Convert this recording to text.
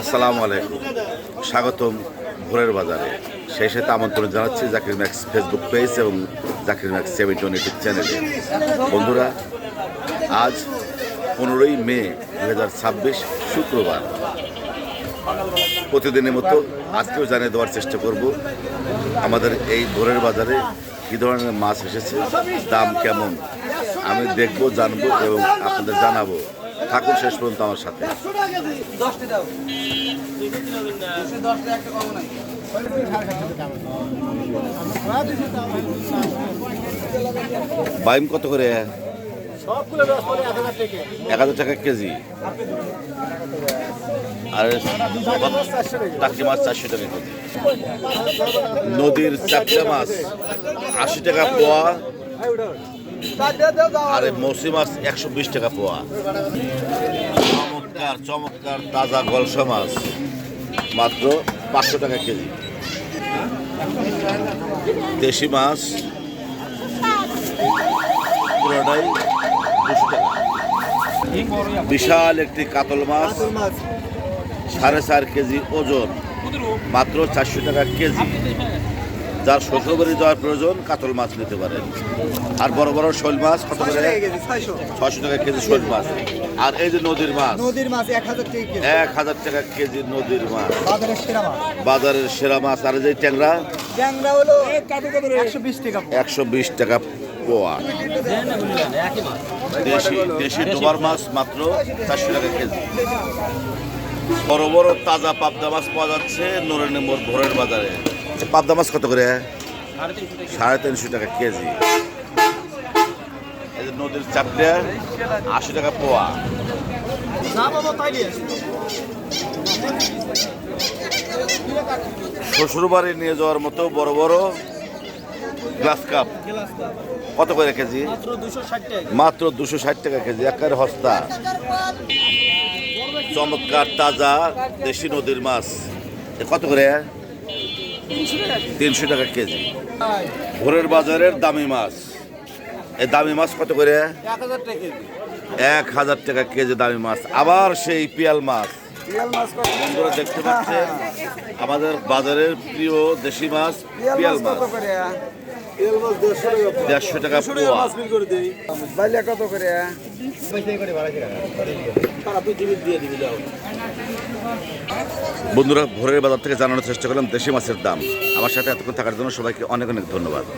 আসসালামু আলাইকুম, স্বাগতম ভোরের বাজারে। সেই সাথে আমন্ত্রণ জানাচ্ছি জাকির ম্যাক্স ফেসবুক পেজ এবং জাকির ম্যাক্স 7 ইউটিউব চ্যানেলে। বন্ধুরা, আজ 15ই মে 2026 শুক্রবার। প্রতিদিনের মতো আজকেও জানিয়ে দেওয়ার চেষ্টা করব আমাদের এই ভোরের বাজারে কী ধরনের মাছ এসেছে, দাম কেমন, আমি দেখব, জানবো এবং আপনাদের জানাবো। থাকুন শেষ পর্যন্ত আমার সাথে। বাইম কত করে? 1000 টাকা কেজি। আর টাকি মাছ 400 টাকা কেজি। নদীর চাপটা মাছ 80 টাকা পোয়া। আর মৌসি মাছ 120 টাকা পোয়া। চমৎকার চমৎকার তাজা গলসা মাছ মাত্র 500 টাকা কেজি। দেশি মাছ পুরোটাই 200 টাকা। বিশাল একটি কাতল মাছ 4.5 কেজি ওজন, মাত্র 400 টাকা কেজি। যার শ্বশুরবাড়ি যাওয়ার প্রয়োজন কাতল মাছ নিতে পারেন। আর বড় বড় শোল মাছ কত করে? 600 টাকা কেজি শোল মাছ। আর এই যে নদীর মাছ 1000 টাকা কেজি নদীর মাছ, বাজারের সেরা মাছ। আর যে ট্যাংরা হলো 120 টাকা পোয়া। দেশি ডোবার মাছ মাত্র 400 টাকা কেজি। বড় বড় তাজা পাবদা মাছ পাওয়া যাচ্ছে নরেন্দ্র মোড় ভোরের বাজারে। পাবদা মাছ কত করে? 350 টাকা কেজি। এই যে নদীর চাপড়া 80 টাকা পোয়া। শ্বশুরবাড়ি নিয়ে যাওয়ার মতো বড় বড় গ্লাস কাপ কত করে কেজি? মাত্র 260 টাকা কেজি। একের হস্তা চমৎকার তাজা দেশি নদীর মাছ কত করে? 300 টাকা কেজি। ভোরের বাজারের দামি মাছ, এই দামি মাছ কত করে? 1000 টাকা কেজি দামি মাছ। আবার সেই পিয়াল মাছ। বন্ধুরা দেখতে পাচ্ছেন আমাদের বাজারের প্রিয় দেশি মাছ পিয়াল মাছ 150 টাকা পোয়া। কত করে? বন্ধুরা, ভোরের বাজার থেকে জানানোর চেষ্টা করলাম দেশি মাছের দাম। আমার সাথে এতক্ষণ থাকার জন্য সবাইকে অনেক অনেক ধন্যবাদ।